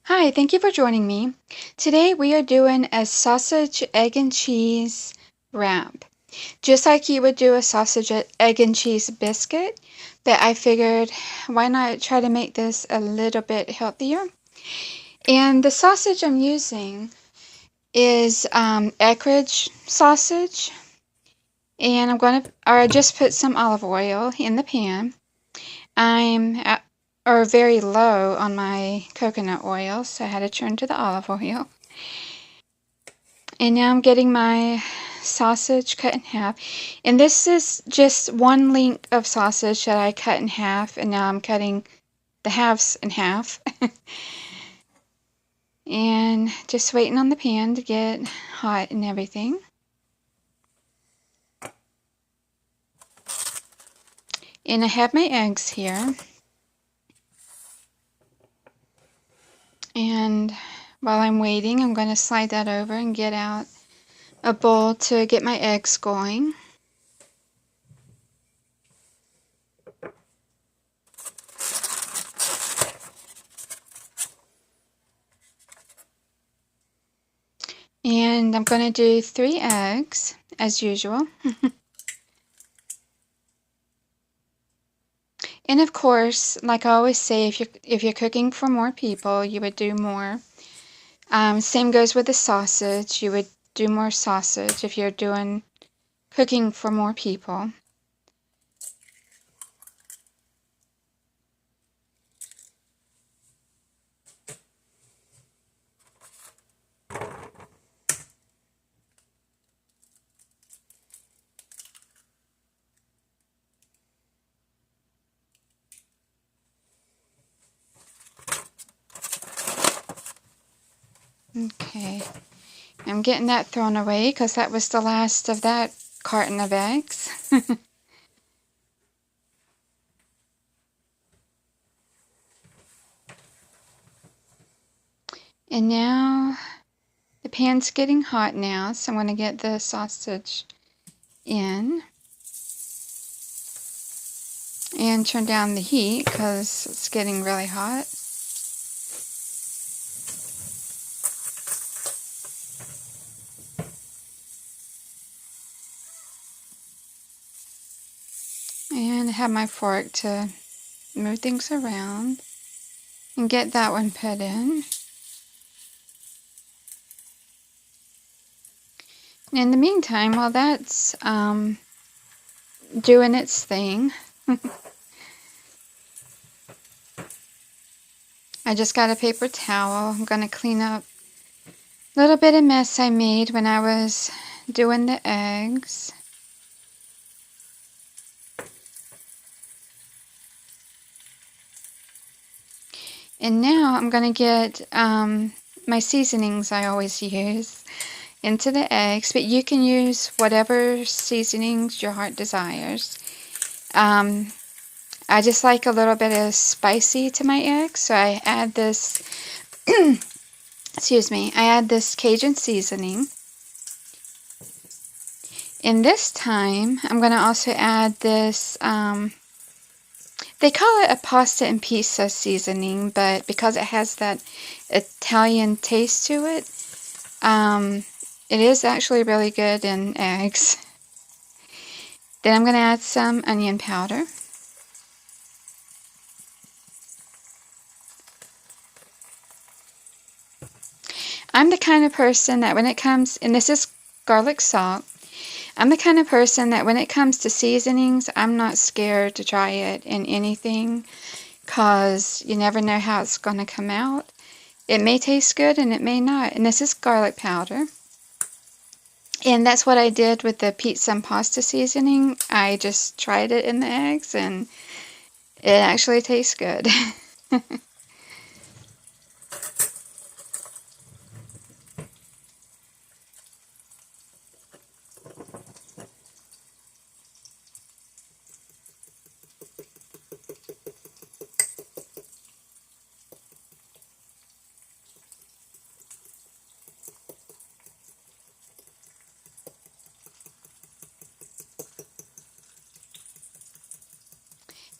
Hi, thank you for joining me. Today we are doing a sausage, egg, and cheese wrap. Just like you would do a sausage, egg, and cheese biscuit, but I figured why not try to make this a little bit healthier. And the sausage I'm using is Eckrich sausage. And I just put some olive oil in the pan. Or very low on my coconut oil, so I had to turn to the olive oil. And now I'm getting my sausage cut in half. And this is just one link of sausage that I cut in half, and now I'm cutting the halves in half. And just waiting on the pan to get hot and everything. And I have my eggs here. And while I'm waiting, I'm going to slide that over and get out a bowl to get my eggs going. And I'm going to do 3 eggs, as usual. And of course, like I always say, if you're cooking for more people, you would do more. Same goes with the sausage. You would do more sausage if you're cooking for more people. Okay, I'm getting that thrown away because that was the last of that carton of eggs. And now the pan's getting hot now, so I'm going to get the sausage in and turn down the heat because it's getting really hot. And I have my fork to move things around and get that one put in. In the meantime, while that's doing its thing, I just got a paper towel. I'm going to clean up a little bit of mess I made when I was doing the eggs. And now I'm going to get my seasonings I always use into the eggs, but you can use whatever seasonings your heart desires. I just like a little bit of spicy to my eggs, so I add this, excuse me, I add this Cajun seasoning. And this time, I'm going to also add this, they call it a pasta and pizza seasoning, but because it has that Italian taste to it, it is actually really good in eggs. Then I'm going to add some onion powder. I'm the kind of person that when it comes, and this is garlic salt, I'm the kind of person that when it comes to seasonings, I'm not scared to try it in anything because you never know how it's going to come out. It may taste good and it may not. And this is garlic powder. And that's what I did with the pizza and pasta seasoning. I just tried it in the eggs and it actually tastes good.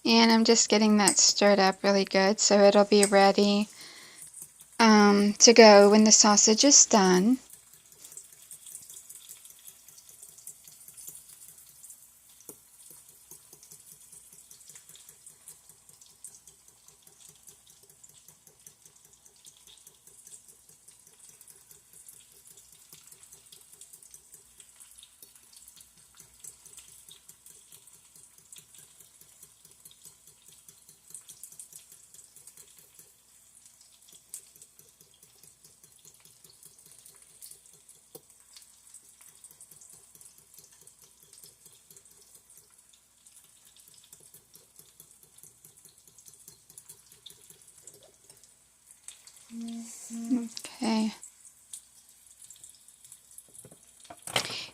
And I'm just getting that stirred up really good so it'll be ready to go when the sausage is done. Okay.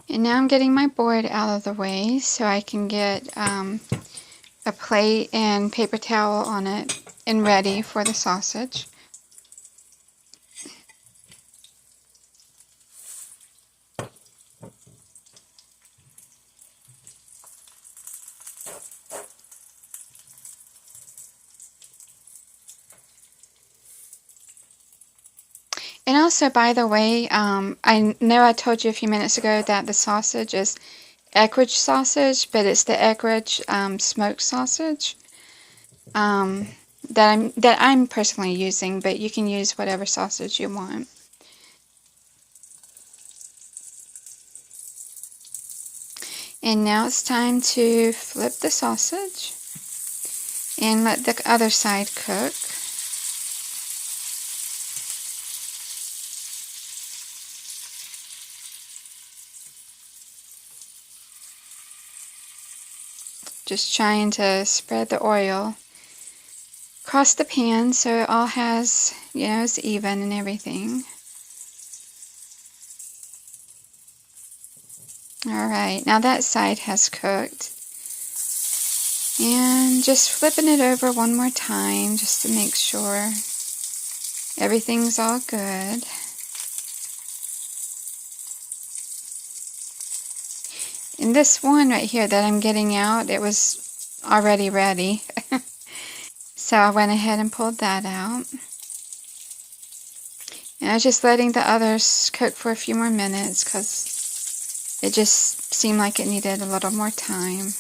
And now I'm getting my board out of the way so I can get a plate and paper towel on it and ready for the sausage. And also, by the way, I know I told you a few minutes ago that the sausage is Eckrich sausage, but it's the Eckrich smoked sausage that I'm personally using, but you can use whatever sausage you want. And now it's time to flip the sausage and let the other side cook. Just trying to spread the oil across the pan so it all has, it's even and everything. Alright, now that side has cooked. And just flipping it over one more time just to make sure everything's all good. And this one right here that I'm getting out, it was already ready. So I went ahead and pulled that out. And I was just letting the others cook for a few more minutes because it just seemed like it needed a little more time.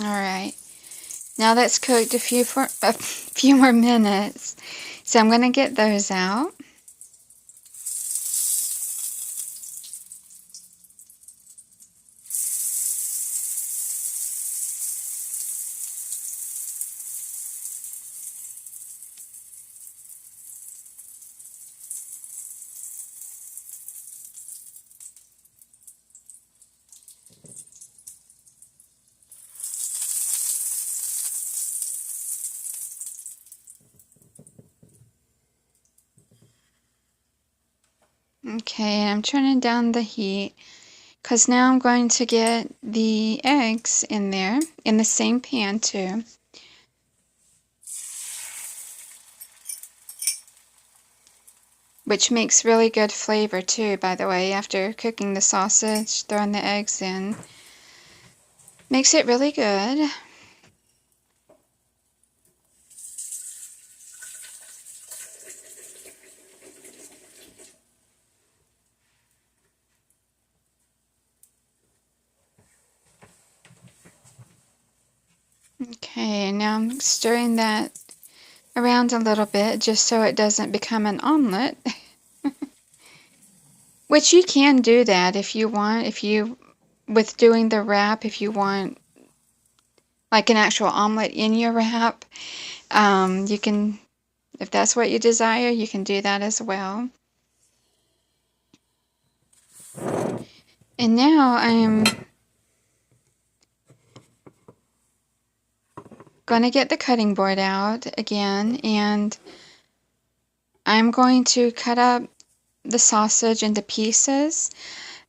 Alright, now that's cooked a few more minutes. So I'm going to get those out. Okay, I'm turning down the heat because now I'm going to get the eggs in there in the same pan too. Which makes really good flavor too, by the way, after cooking the sausage, throwing the eggs in. Makes it really good. Okay, now I'm stirring that around a little bit just so it doesn't become an omelet. Which you can do that if you want, with doing the wrap, if you want like an actual omelet in your wrap, you can, if that's what you desire, you can do that as well. And now I'm going to get the cutting board out again, and I'm going to cut up the sausage into pieces.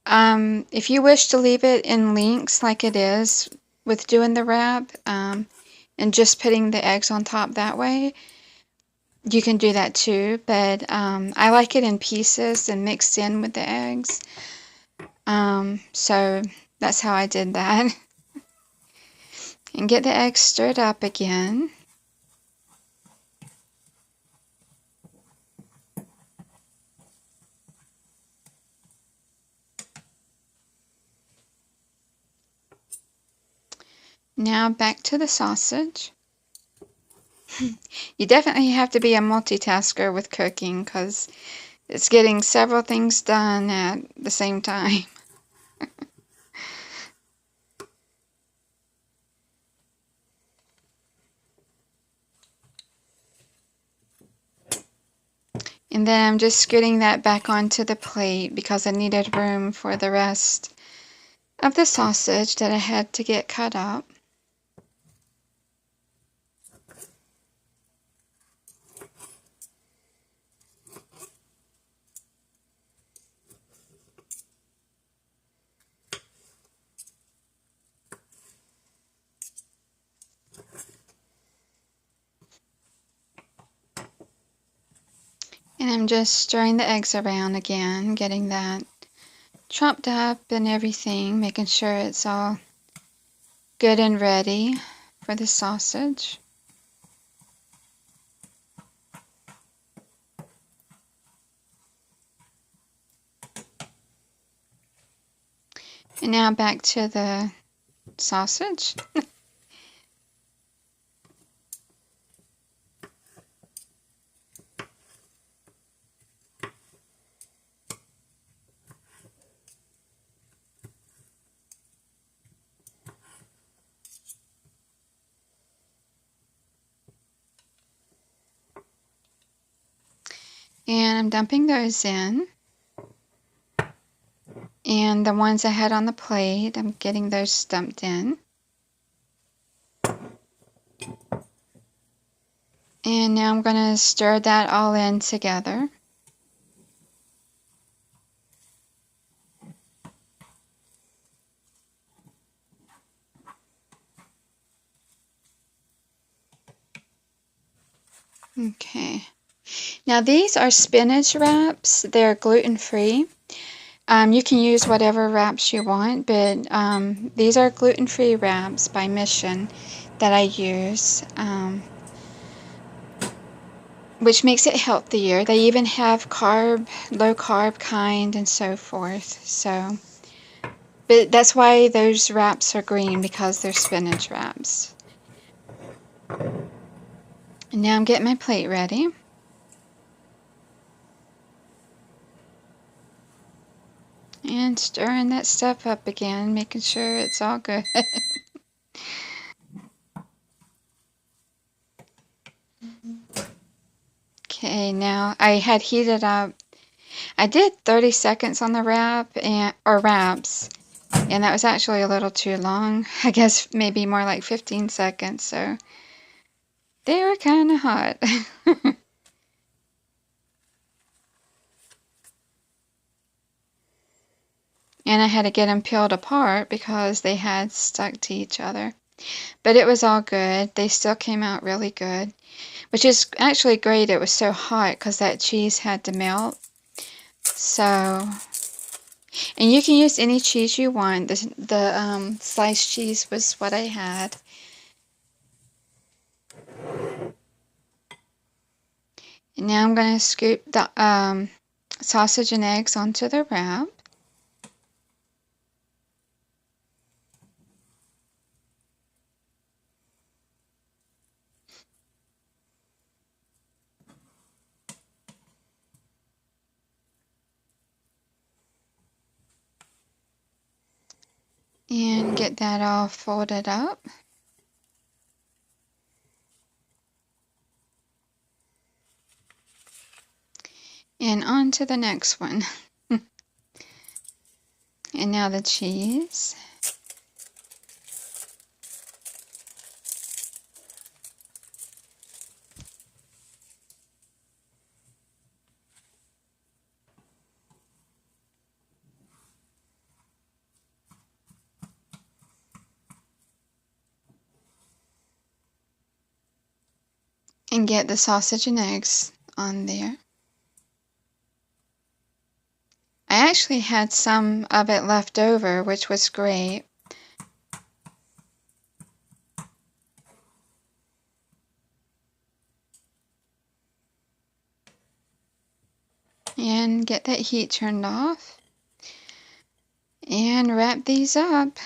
If you wish to leave it in lengths like it is with doing the wrap, and just putting the eggs on top that way, you can do that too, but I like it in pieces and mixed in with the eggs. So that's how I did that. And get the eggs stirred up again. Now back to the sausage. You definitely have to be a multitasker with cooking because it's getting several things done at the same time. And then I'm just scooting that back onto the plate because I needed room for the rest of the sausage that I had to get cut up. And I'm just stirring the eggs around again, getting that chopped up and everything, making sure it's all good and ready for the sausage. And now back to the sausage. And I'm dumping those in. And the ones I had on the plate, I'm getting those dumped in. And now I'm going to stir that all in together. Okay. Now these are spinach wraps. They're gluten-free. You can use whatever wraps you want, but these are gluten-free wraps by Mission that I use, which makes it healthier. They even have low carb kind and so forth. So, but that's why those wraps are green, because they're spinach wraps. And now I'm getting my plate ready. And stirring that stuff up again, making sure it's all good. Okay, now I had heated up. I did 30 seconds on the wraps, and that was actually a little too long. I guess maybe more like 15 seconds, so they were kind of hot. And I had to get them peeled apart because they had stuck to each other. But it was all good. They still came out really good, which is actually great. It was so hot because that cheese had to melt. So, and you can use any cheese you want. The sliced cheese was what I had. And now I'm going to scoop the sausage and eggs onto the wrap. And get that all folded up. And on to the next one. And now the cheese. And get the sausage and eggs on there. I actually had some of it left over, which was great. And get that heat turned off. And wrap these up.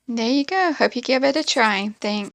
There you go. Hope you give it a try. Thanks.